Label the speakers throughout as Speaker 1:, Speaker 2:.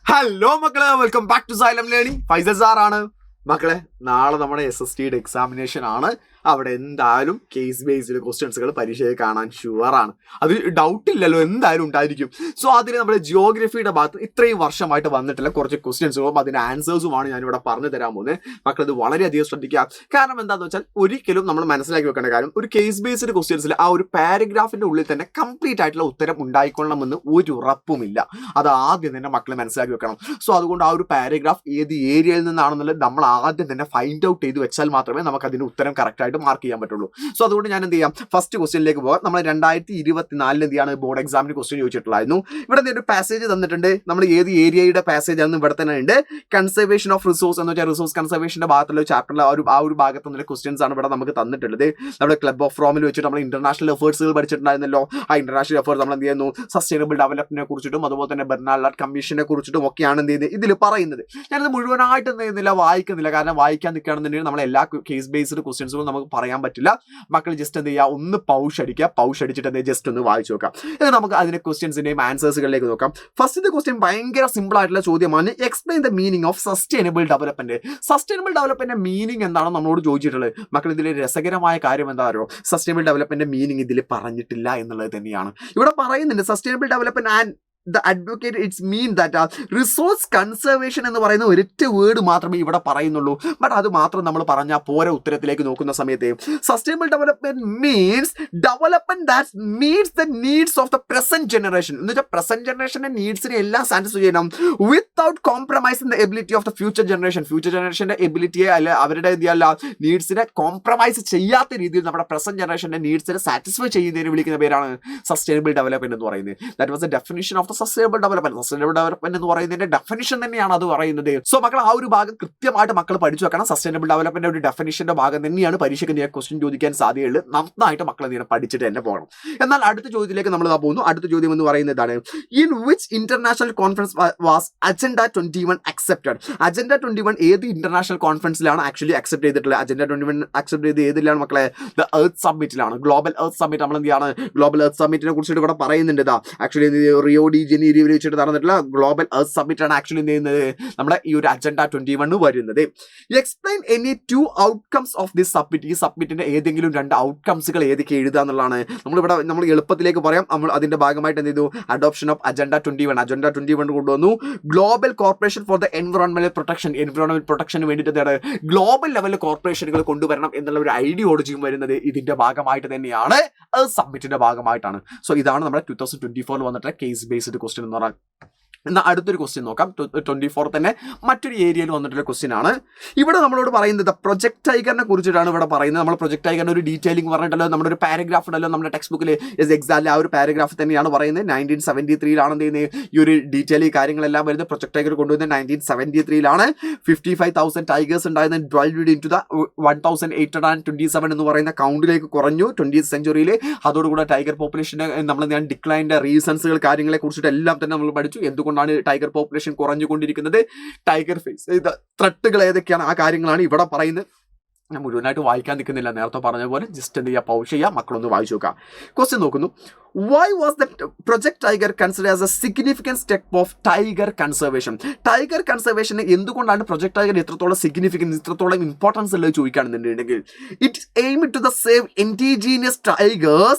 Speaker 1: Hello മക്കളെ, welcome back to Xylem learning. Faisal സാറാണ്. മക്കളെ, നാളെ നമ്മുടെ SSTയുടെ എക്സാമിനേഷൻ ആണ്. അവിടെ എന്തായാലും കേസ് ബേസ്ഡ് ക്വസ്റ്റ്യൻസുകൾ പരീക്ഷയെ കാണാൻ ഷുവറാണ്. അത് ഡൗട്ട് ഇല്ലല്ലോ, എന്തായാലും ഉണ്ടായിരിക്കും. സോ അതിന് നമ്മുടെ ജിയോഗ്രഫിയുടെ ഭാഗത്ത് ഇത്രയും വർഷമായിട്ട് വന്നിട്ടുള്ള കുറച്ച് ക്വസ്റ്റ്യൻസുകളും അതിൻ്റെ ആൻസേഴ്സുമാണ് ഞാനിവിടെ പറഞ്ഞു തരാൻ പോകുന്നത്. മക്കളത് വളരെയധികം ശ്രദ്ധിക്കുക. കാരണം എന്താണെന്ന് വെച്ചാൽ ഒരിക്കലും നമ്മൾ മനസ്സിലാക്കി വെക്കേണ്ട കാര്യം, ഒരു കേസ് ബേസ്ഡ് ക്വസ്റ്റ്യൻസിൽ ആ ഒരു പാരഗ്രാഫിൻ്റെ ഉള്ളിൽ തന്നെ കംപ്ലീറ്റ് ആയിട്ടുള്ള ഉത്തരം ഉണ്ടായിക്കൊള്ളണമെന്ന് ഒരു ഉറപ്പുമില്ല. അത് ആദ്യം തന്നെ മക്കൾ മനസ്സിലാക്കി വെക്കണം. സോ അതുകൊണ്ട് ആ ഒരു പാരഗ്രാഫ് ഏത് ഏരിയയിൽ നിന്നാണെന്നുള്ളത് നമ്മൾ ആദ്യം തന്നെ ഫൈൻഡ് ഔട്ട് ചെയ്ത് വെച്ചാൽ മാത്രമേ നമുക്ക് അതിന് ഉത്തരം കറക്റ്റായിട്ട് മാർക്ക് ചെയ്യാൻ പറ്റുള്ളൂ. സോ അതുകൊണ്ട് ഞാൻ എന്ത് ചെയ്യാം, ഫസ്റ്റ് ക്വസ്റ്റ്യനിലേക്ക് പോകാം. നമ്മൾ 2024 എന്ത് ചെയ്യാണ് ബോർഡ് എക്സാമിന് ക്വസ്റ്റ്യൻ ചോദിച്ചിട്ടുള്ളായിരുന്നു. ഇവിടെ ഒരു പാസേജ് തന്നിട്ടുണ്ട്. നമ്മൾ ഏത് ഏരിയയുടെ പാസേജ് ആണെന്ന് ഇവിടെ തന്നെ ഉണ്ട്. കൺസർവേഷൻ ഓഫ് റിസോഴ്സ് എന്ന് വെച്ചാൽ റിസോഴ്സ് കൺസർവേഷന്റെ ഭാഗത്തുള്ള ചാപ്റ്ററിൽ ആ ഒരു ഭാഗത്ത് നിന്നുള്ള ക്വസ്റ്റ്യൻസ് ആണ് ഇവിടെ നമുക്ക് തന്നിട്ടുള്ളത്. നമ്മുടെ ക്ലബ് ഓഫ് റോമിൽ വെച്ചിട്ട് നമ്മൾ ഇന്റർനാഷണൽ എഫേർട്സുകൾ പഠിച്ചിട്ടുണ്ടായിരുന്നല്ലോ. ആ ഇന്റർനാഷണൽ എഫേർട്ട് നമ്മൾ എന്ത് ചെയ്യുന്നു, സസ്റ്റൈനബിൾ ഡെവലപ്മെന്റിനെ കുറിച്ചിട്ടും അതുപോലെ തന്നെ ബെർണാഡ് കമ്മീഷനെ കുറിച്ചിട്ടും ഒക്കെയാണ് എന്ത് ചെയ്യുന്നത് ഇതിൽ പറയുന്നത്. ഞാനത് മുഴുവനായിട്ട് എന്ത് ചെയ്യുന്നില്ല, വായിക്കുന്നില്ല. കാരണം വായിക്കാൻ നിൽക്കുകയാണെന്നുണ്ടെങ്കിൽ നമ്മൾ എല്ലാ കേസ് ബേസ്ഡ് ക്വസ്റ്റ്യൻസുകളും നമുക്ക് പറയാൻ പറ്റില്ല. മക്കൾ ജസ്റ്റ് എന്ത് ചെയ്യുക, ഒന്ന് പൗഷ് അടിക്കുക. പൗഷ് അടിച്ചിട്ട് എന്ത് ജസ്റ്റ് ഒന്ന് വായിച്ചു നോക്കാം. ഇത് നമുക്ക് അതിന്റെ ക്വസ്റ്റ്യൻസിന്റെയും ആൻസേഴ്സുകളിലേക്ക് നോക്കാം. ഫസ്റ്റ് ക്വസ്റ്റ്യൻ ഭയങ്കര സിമ്പിൾ ആയിട്ടുള്ള ചോദ്യമാണ്. Explain the meaning of sustainable development. Sustainable development meaning എന്താണ് നമ്മളോട് ചോദിച്ചിട്ടുള്ളത്. മക്കൾ ഇതിൽ രസകരമായ കാര്യം എന്താ അറിയോ, സസ്റ്റൈനബിൾ ഡെവലപ്മെന്റ് മീനിങ് ഇതിൽ പറഞ്ഞിട്ടില്ല എന്നുള്ളത് തന്നെയാണ്. ഇവിടെ പറയുന്നുണ്ട് sustainable development and the advocate it's mean that resource conservation എന്ന് പറയുന്ന ഒരൊറ്റ വേർഡ് മാത്രമേ ഇവിടെ പറയുന്നുള്ളൂ. ബട്ട് അത് മാത്രം നമ്മൾ പറഞ്ഞാൽ പോരെ. ഉത്തരത്തിലേക്ക് നോക്കുന്ന സമയത്ത് sustainable development means development that meets the needs of the present generation. എന്ന് വെച്ചാൽ പ്രസന്റ് ജനറേഷന്റെ നീഡ്സിനെ എല്ലാം സാറ്റിസ്ഫൈ ചെയ്യണം without compromising the ability of the future generation. Future ജനറേഷന്റെ എബിലിറ്റിയെ അല്ല അവരുടെ നീഡ്സിനെ കോംപ്രമൈസ് ചെയ്യാത്ത രീതിയിൽ നമ്മുടെ പ്രസന്റ് ജനറേഷന്റെ നീഡ്സിനെ സാറ്റിസ്ഫൈ ചെയ്യുന്നതിന് വിളിക്കുന്ന പേരാണ് സസ്റ്റൈനബിൾ ഡെവലപ്മെന്റ് എന്ന് പറയുന്നത്. That was the definition of sustainable development. Sustainable development എന്ന് പറയുന്നതിന്റെ ഡെഫിനിഷൻ തന്നെയാണ് അത് പറയുന്നത്. സോ മക്കൾ ആ ഒരു ഭാഗം കൃത്യമായിട്ട് മക്കൾ പഠിച്ചു വെക്കണം. സസ്റ്റൈനബിൾ ഡെവലപ്മെന്റ് ഒരു ഡെഫിനിഷന്റെ ഭാഗം തന്നെയാണ് പരീക്ഷയ്ക്ക് നീ ക്വസ്റ്റ്യൻ ചോദിക്കാൻ സാധ്യതയുള്ളത്. നന്നായിട്ട് മക്കൾ നീ പഠിച്ചിട്ട് തന്നെ പോകണം. എന്നാൽ അടുത്ത ചോദ്യത്തിലേക്ക് നമ്മൾ പോകുന്നു. അടുത്ത ചോദ്യം എന്ന് പറയുന്നതാണ്, in which international conference was agenda 21 accepted. Agenda 21 ഏത് ഇന്റർനാഷണൽ കോൺഫറൻസിലാണ് ആക്ച്വലി അക്സെപ്റ്റ് ചെയ്തിട്ടുള്ളത്? അജണ്ട 21 അക്സെപ്റ്റ് ചെയ്ത് ഏതിലാണ് മക്കളെ? ദ എർത്ത് സമ്മിറ്റിലാണ്. Global earth summit. നമ്മൾ എന്ത് ചെയ്യാണ്, ഗ്ലോബൽ എർത്ത് സമ്മിറ്റിനെ കുറിച്ചിട്ട് ഇവിടെ പറയുന്നുണ്ട്. ആക്ച്വലി റിയോ ഡി ജനീരോയിൽ വെച്ചിട്ട് നടന്നിട്ടുള്ള ഗ്ലോബൽ എർത്ത് സമ്മിറ്റ് ആണ് ആക്ച്വലി എന്ത് ചെയ്യുന്നത്, നമ്മുടെ ഈ ഒരു അജണ്ട 21 വരുന്നത്. Explain any 2 outcomes of this submit. ഈ സബ്മിറ്റിന്റെ ഏതെങ്കിലും 2 ഔട്ട്കംസുകൾ ഏതൊക്കെ എഴുതുക എന്നുള്ളതാണ്. നമ്മൾ എളുപ്പത്തിലേക്ക് പറയാം. നമ്മൾ അതിന്റെ ഭാഗമായിട്ട് എന്ത് ചെയ്തു, അഡോപ്ഷൻ ഓഫ് അജണ്ട 21. അജണ്ട 21 കൊണ്ടുവന്നു. ഗ്ലോബൽ കോർപ്പറേഷൻ ഫോർ ദ എൻവയോൺമെന്റൽ പ്രൊട്ടക്ഷൻ. എൻവയോൺമെന്റ് പ്രൊട്ടക്ഷന് വേണ്ടിയിട്ട് ഗ്ലോബൽ ലെവലിൽ കോർപ്പറേഷനുകൾ കൊണ്ടുവരണം എന്നുള്ള ഒരു ഐഡിയോളജിയും വരുന്നത് ഇതിന്റെ ഭാഗമായിട്ട് തന്നെയാണ്, സബ്മിറ്റിന്റെ ഭാഗമായിട്ടാണ്. സോ ഇതാണ് നമ്മുടെ 2024 വന്നിട്ട് കേസ് ബേസ്ഡ് ക്വസ്റ്റ്യൻ എന്ന് പറഞ്ഞാൽ. എന്നാൽ അടുത്തൊരു ക്വസ്റ്റ്യൻ നോക്കാം. 24 തന്നെ മറ്റൊരു ഏരിയയിൽ വന്നിട്ടുള്ള ക്വസ്റ്റ്യൻ ആണ്. ഇവിടെ നമ്മളോട് പറയുന്നത് പ്രൊജക്ട് ടൈഗറിനെ കുറിച്ചിട്ടാണ് ഇവിടെ പറയുന്നത്. നമ്മൾ പ്രൊജക്ട് ടൈഗറിന് ഒരു ഡീറ്റെയിലിംഗ് പറഞ്ഞിട്ടല്ലോ, നമ്മുടെ ഒരു പാരഗ്രാഫ് ഉണ്ടല്ലോ നമ്മുടെ ടെക്സ്റ്റ് ബുക്കിൽ. എക്സാക്ട്ലി ആ ഒരു പാരഗ്രാഫ് തന്നെയാണ് പറയുന്നത്. 1973 എന്ത് ചെയ്യുന്നത് ഈ ഒരു ഡീറ്റെയിൽ ഈ കാര്യങ്ങളെല്ലാം വരുന്നത്. പ്രൊജക്ട് ടൈഗർ കൊണ്ടുവന്നത് 1973 55,000 ടൈഗേഴ്സ് ഉണ്ടായിരുന്ന 12 into the 1827 എന്ന് പറയുന്ന കൗണ്ടിലേക്ക് കുറഞ്ഞു 20th സെഞ്ചുറിയിൽ. അതോടുകൂടെ ടൈഗർ പോപ്പുലേഷന് നമ്മൾ ഡിക്ലൈൻ്റെ റീസൺസുകൾ കാര്യങ്ങളെ കുറിച്ചിട്ട് എല്ലാം തന്നെ നമ്മൾ പഠിച്ചു. എന്തുകൊണ്ടാണ് ടൈഗർ പോപ്പുലേഷൻ കുറഞ്ഞുകൊണ്ടിരിക്കുന്നത്, ടൈഗർ ഫേസ് ത്രെട്ടുകൾ ഏതൊക്കെയാണ്, ആ കാര്യങ്ങളാണ് ഇവിടെ പറയുന്നത്. ഞാൻ മുഴുവനായിട്ട് വായിക്കാൻ നിൽക്കുന്നില്ല. നേരത്തെ പറഞ്ഞ പോലെ ജസ്റ്റ് എന്ത് ചെയ്യുക, പൗഷ് ചെയ്യുക, മക്കളൊന്ന് വായിച്ചു നോക്കുക. ക്വസ്റ്റ്യൻ നോക്കുന്നു. Why was the Project Tiger consider as a significant step of tiger conservation. Tiger കൺസർവേഷന് എന്തുകൊണ്ടാണ് പ്രൊജക്ട് ടൈഗർ ഇത്രത്തോളം സിഗ്നിഫിക്കൻസ്, ഇത്രത്തോളം ഇമ്പോർട്ടൻസ് ഉള്ളത് ചോദിക്കുകയാണെന്നുണ്ടെങ്കിൽ, it aim to the save indigenous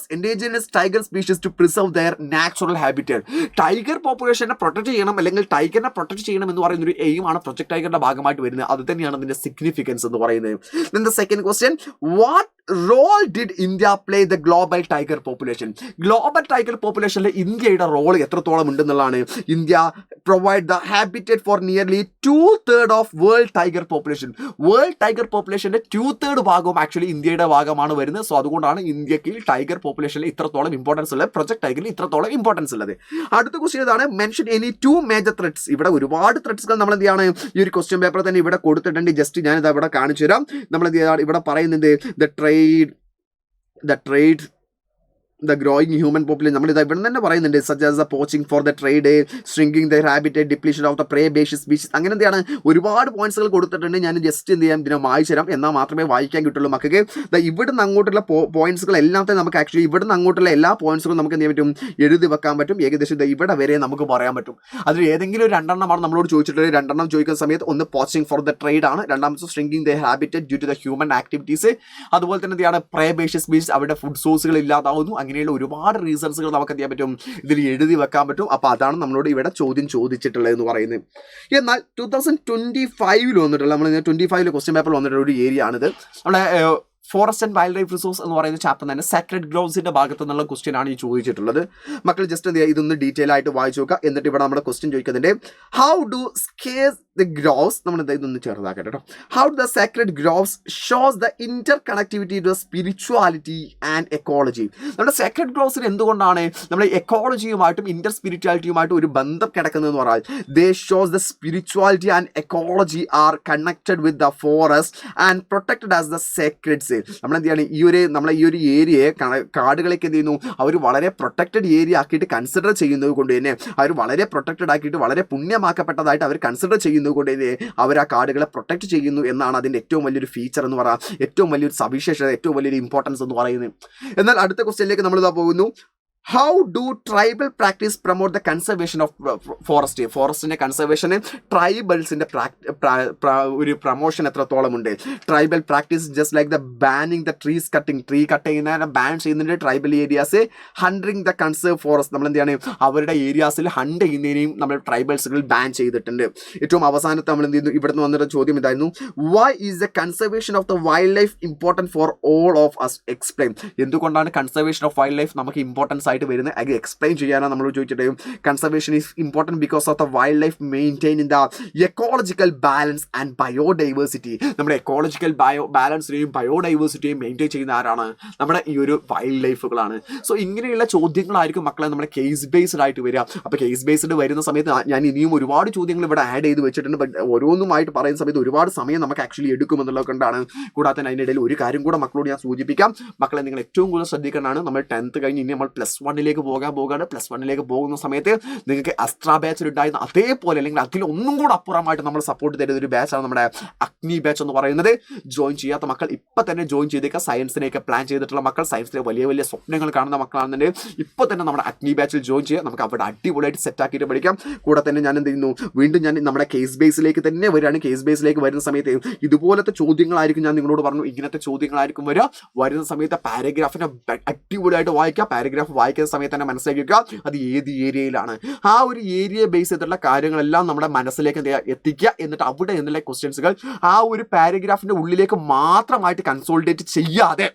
Speaker 1: tiger species to preserve their natural habitat. Tiger പോപ്പുലേഷനെ protect ചെയ്യണം, അല്ലെങ്കിൽ ടൈഗറിനെ protect ചെയ്യണം എന്ന് പറയുന്ന ഒരു എയിമാണ് പ്രൊജക്ട് ടൈഗറിന്റെ ഭാഗമായിട്ട് വരുന്നത്. അത് തന്നെയാണ് അതിന്റെ സിഗ്നിഫിക്കൻസ് എന്ന് പറയുന്നത്. Then the second question, what role did India play the global tiger population? Global tiger populationലെ ഇന്ത്യയുടെ റോൾ എത്രത്തോളം ഉണ്ടെന്നുള്ളതാണ്. India provide the habitat for nearly 2/3 of world tiger population. World tiger പോപ്പുലേഷന്റെ 2/3 ഭാഗവും ആക്ച്വലി ഇന്ത്യയുടെ ഭാഗമാണ് വരുന്നത്. സോ അതുകൊണ്ടാണ് ഇന്ത്യക്ക് ടൈഗർ പോപ്പുലേഷനിൽ ഇത്രത്തോളം ഇമ്പോർട്ടൻസ് ഉള്ളത്, പ്രൊജക്ട് ടൈഗറിൽ ഇത്രത്തോളം ഇമ്പോർട്ടൻസ് ഉള്ളത്. അടുത്ത ക്വസ്റ്റ്യൻ ഇതാണ്, മെൻഷൻ എനി 2 മേജർ ത്രെഡ്സ്. ഇവിടെ ഒരുപാട് ത്രെഡ്സുകൾ നമ്മൾ എന്ത് ചെയ്യാണ് ഈ ഒരു ക്വസ്റ്റ്യൻ പേപ്പർ തന്നെ ഇവിടെ കൊടുത്തിട്ടുണ്ട്. ജസ്റ്റ് ഞാനിത് ഇവിടെ കാണിച്ചു തരാം. നമ്മൾ ഇവിടെ പറയുന്നത് the trade the growing human population നമ്മളിത് ഇവിടെ തന്നെ പറയുന്നുണ്ട്, such as the poaching for the trade, shrinking the habitat, depletion of the prey ബേഷ്യസ് സ്പീഷീസ്, അങ്ങനെ എന്താണ് ഒരുപാട് പോയിന്റ്സുകൾ കൊടുത്തിട്ടുണ്ട്. ഞാൻ ജസ്റ്റ് എന്ത് ചെയ്യാം ഇതിനെ വായിച്ചു തരാം, എന്നാൽ മാത്രമേ വായിക്കാൻ കിട്ടുള്ളൂ മക്കൾക്ക്. ഇവിടുന്ന് അങ്ങോട്ടുള്ള പോയിന്റ്സുകൾ എല്ലാത്തെ നമുക്ക് ആക്ച്വലി ഇവിടുന്ന് അങ്ങോട്ടുള്ള എല്ലാ പോയിന്റ്സുകളും നമുക്ക് എന്ത് ചെയ്യാൻ പറ്റും, എഴുതി വെക്കാൻ പറ്റും. ഏകദേശം ഇവിടെ വരെ നമുക്ക് പറയാൻ പറ്റും. അതിൽ ഏതെങ്കിലും ഒരു 2 നമ്മളോട് ചോദിച്ചിട്ടുള്ളത്. 2 ചോദിക്കുന്ന സമയത്ത് ഒന്ന് പോച്ചിങ് ഫോർ ദ ട്രേഡ് ആണ്, രണ്ടാമത്തെ shrinking the habitat due to the human activities, അതുപോലെ തന്നെ എന്താണ് പ്രേ ബേഷ്യസ് സ്പീഷീസ് അവരുടെ ഫുഡ് സോഴ്സുകൾ ഇല്ലാതാവുന്നു. അങ്ങനെയുള്ള ഒരുപാട് റീസൺസുകൾ നമുക്ക് എന്ത് ചെയ്യാൻ പറ്റും, ഇതിൽ എഴുതി വെക്കാൻ പറ്റും. അപ്പോൾ അതാണ് നമ്മളോട് ഇവിടെ ചോദിച്ചിട്ടുള്ളത് എന്ന് പറയുന്നത്. എന്നാൽ 2025 വന്നിട്ടുള്ള നമ്മൾ 25 ക്വസ്റ്റ്യൻ പേപ്പർ വന്നിട്ടുള്ള ഒരു ഏരിയ ആണിത്. നമ്മുടെ forest and wild life resource എന്ന് പറയുന്ന ചാപ്റ്റർ തന്നെ സെക്രഡ് ഗ്രോവ്സിന്റെ ഭാഗത്തു നിന്നുള്ള ക്വസ്റ്റ്യൻ ആണ് ഈ ചോദിച്ചിട്ടുള്ളത്. മക്കൾ ജസ്റ്റ് എന്ത് ചെയ്യുക, ഇതൊന്ന് ഡീറ്റെയിൽ ആയിട്ട് വായിച്ചു നോക്കുക. എന്നിട്ട് ഇവിടെ നമ്മുടെ ക്വസ്റ്റ്യൻ ചോദിക്കുന്നുണ്ട്, ഹൗ ഡു സ്കേസ് ദ ഗ്രോവ്സ്, നമ്മൾ ഇതൊന്ന് ചെറുതാക്കട്ടെ കേട്ടോ. How the sacred groves shows the inter connectivity to spirituality and ecology. നമ്മുടെ സെക്രഡ് ഗ്രോവ്സിന് എന്തുകൊണ്ടാണ് നമ്മൾ എക്കോളജിയുമായിട്ടും ഇന്റർ സ്പിരിച്വാലിറ്റിയുമായിട്ടും ഒരു ബന്ധം കിടക്കുന്നതെന്ന് പറഞ്ഞാൽ, they shows the spirituality and ecology are connected with the forest and protected as the sacreds. നമ്മളെന്ത് ചെയ്യാണ്, നമ്മളെ ഈ ഒരു ഏരിയയെ കാടുകളൊക്കെ എന്ത് ചെയ്യുന്നു, അവർ വളരെ പ്രൊട്ടക്റ്റഡ് ഏരിയ ആക്കിയിട്ട് കൺസിഡർ ചെയ്യുന്നത് കൊണ്ട് തന്നെ, അവർ വളരെ പ്രൊട്ടക്റ്റഡ് ആക്കിയിട്ട് വളരെ പുണ്യമാക്കപ്പെട്ടതായിട്ട് അവർ കൺസിഡർ ചെയ്യുന്നത് കൊണ്ട് തന്നെ അവർ ആ കാടുകളെ പ്രൊട്ടക്ട് ചെയ്യുന്നു എന്നാണ് അതിൻ്റെ ഏറ്റവും വലിയൊരു ഫീച്ചർ എന്ന് പറയാം, ഏറ്റവും വലിയൊരു സവിശേഷത, ഏറ്റവും വലിയൊരു ഇമ്പോർട്ടൻസ് എന്ന് പറയുന്നത്. എന്നാൽ അടുത്ത ക്വസ്റ്റ്യനിലേക്ക് നമ്മളിതാ പോകുന്നു. How do tribal practice promote the conservation of forest? ഫോറസ്റ്റിൻ്റെ കൺസർവേഷന് ട്രൈബൽസിൻ്റെ ഒരു പ്രൊമോഷൻ എത്രത്തോളം ഉണ്ട്? Tribal practice just like the banning the trees cutting, tree cut ചെയ്യുന്നതിനെ ബാൻ ചെയ്യുന്നുണ്ട് tribal areas. Hunting the conserve forest, നമ്മൾ എന്താണ് അവരുടെ ഏരിയാസിൽ ഹണ്ട് ചെയ്യുന്നതിനെയും നമ്മൾ ട്രൈബൽസുകൾ ബാൻ ചെയ്തിട്ടുണ്ട്. ഏറ്റവും അവസാനത്തെ നമ്മൾ എന്ത് ചെയ്യുന്നു, ഇവിടുന്ന് വന്നിട്ട് ചോദ്യം ഇതായിരുന്നു, why is the conservation of the wildlife important for all of us? Explain. എന്തുകൊണ്ടാണ് കൺസർവേഷൻ ഓഫ് വൈൽഡ് ലൈഫ് നമുക്ക് ഇമ്പോർട്ടൻസ് ആയിട്ട് വരുന്നത്? അത് എക്സ്പ്ലെയിൻ ചെയ്യാനാണ് നമ്മൾ ചോദിച്ചിട്ട്. Conservation is important because of the wildlife maintain in the ecological balance and biodiversity. നമ്മുടെ ecological ബാലൻസിനെയും ബയോഡൈവേഴ്സിറ്റിയും മെയിൻറ്റെയിൻ ചെയ്യുന്ന ആരാണ്? നമ്മുടെ ഈ ഒരു വൈൽഡ് ലൈഫുകളാണ്. സോ ഇങ്ങനെയുള്ള ചോദ്യങ്ങളായിരിക്കും മക്കളെ നമ്മുടെ കേസ് ബേസ്ഡ് ആയിട്ട് വരിക. അപ്പോൾ കേസ് ബേസ്ഡ് വരുന്ന സമയത്ത് ഞാൻ ഇനിയും ഒരുപാട് ചോദ്യങ്ങൾ ഇവിടെ ആഡ് ചെയ്ത് വെച്ചിട്ടുണ്ട്. ബട്ട് ഓരോന്നുമായിട്ട് പറയുന്ന സമയത്ത് ഒരുപാട് സമയം നമുക്ക് ആക്ച്വലി എടുക്കുമെന്നുള്ളത് കൊണ്ടാണ്. കൂടാതെ അതിനിടയിൽ ഒരു കാര്യം കൂടെ മക്കളോട് ഞാൻ സൂചിപ്പിക്കാം. മക്കളെ നിങ്ങൾ ഏറ്റവും കൂടുതൽ ശ്രദ്ധിക്കേണ്ടതാണ്, നമ്മൾ 10th കഴിഞ്ഞ് ഇനി നമ്മൾ +1 പോകാണ്. +1 പോകുന്ന സമയത്ത് നിങ്ങൾക്ക് അസ്ട്ര ബാച്ചിൽ ഉണ്ടായിരുന്ന അതേപോലെ അല്ലെങ്കിൽ അതിലൊന്നും കൂടെ അപ്പുറമായിട്ട് നമ്മൾ സപ്പോർട്ട് തരുന്ന ഒരു ബാച്ചാണ് നമ്മുടെ അഗ്നി ബാച്ച് എന്ന് പറയുന്നത്. ജോയിൻ ചെയ്യാത്ത മക്കൾ ഇപ്പം തന്നെ ജോയിൻ ചെയ്തേക്കുക. സയൻസിനെയൊക്കെ പ്ലാൻ ചെയ്തിട്ടുള്ള മക്കൾ, സയൻസിലെ വലിയ വലിയ സ്വപ്നങ്ങൾ കാണുന്ന മക്കളാണെന്നുണ്ടെങ്കിൽ ഇപ്പോൾ തന്നെ നമ്മുടെ അഗ്നി ബാച്ചിൽ ജോയിൻ ചെയ്യുക. നമുക്ക് അവിടെ അടിപൊളിയായിട്ട് സെറ്റാക്കിയിട്ട് പഠിക്കാം. കൂടെ തന്നെ ഞാൻ എന്ത് ചെയ്യുന്നു, വീണ്ടും ഞാൻ നമ്മുടെ കേസ് ബേസിലേക്ക് തന്നെ വരികയാണ്. കേസ് ബേസിലേക്ക് വരുന്ന സമയത്ത് ഇതുപോലത്തെ ചോദ്യങ്ങളായിരിക്കും, ഞാൻ നിങ്ങളോട് പറഞ്ഞു ഇങ്ങനത്തെ ചോദ്യങ്ങളായിരിക്കും വരുന്ന സമയത്ത് പാരഗ്രാഫിനെ അടിപൊളിയായിട്ട് വായിക്കുക. പാരഗ്രാഫ് വായിക്കുന്ന സമയത്ത് തന്നെ മനസ്സിലാക്കുക അത് ഏത് ഏരിയയിലാണ്. ആ ഒരു ഏരിയ ബേസ് ചെയ്തിട്ടുള്ള കാര്യങ്ങളെല്ലാം നമ്മുടെ മനസ്സിലേക്ക് എത്തിക്കുക. എന്നിട്ട് അവിടെ നിന്നുള്ള ക്വസ്റ്റ്യൻസുകൾ ആ ഒരു പാരഗ്രാഫിന്റെ ഉള്ളിലേക്ക് മാത്രമായിട്ട് കൺസോൾട്ടേറ്റ് ചെയ്യാതെ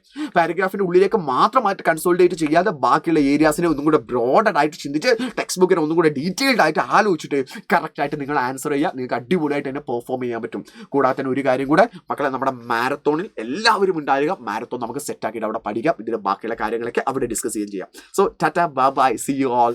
Speaker 1: ബാക്കിയുള്ള ഏരിയാസിനെ ഒന്നും കൂടെ ബ്രോഡഡ് ആയിട്ട് ചിന്തിച്ച് ടെക്സ്റ്റ് ബുക്കിനെ ഒന്നും കൂടെ ഡീറ്റെയിൽഡ് ആയിട്ട് ആലോചിച്ചിട്ട് കറക്റ്റായിട്ട് നിങ്ങൾ ആൻസർ ചെയ്യുക. നിങ്ങൾക്ക് അടിപൊളിയായിട്ട് തന്നെ പെർഫോം ചെയ്യാൻ പറ്റും. കൂടാതെ തന്നെ ഒരു കാര്യം കൂടെ മക്കളെ, നമ്മുടെ മാരത്തോണിൽ എല്ലാവരും ഉണ്ടാവുക. മാരത്തോൺ നമുക്ക് സെറ്റാക്കിയിട്ട് അവിടെ പഠിക്കാം. ഇതിന്റെ ബാക്കിയുള്ള കാര്യങ്ങളൊക്കെ അവിടെ ഡിസ്കസ് ചെയ്യാം. So tata, bye bye, see you all.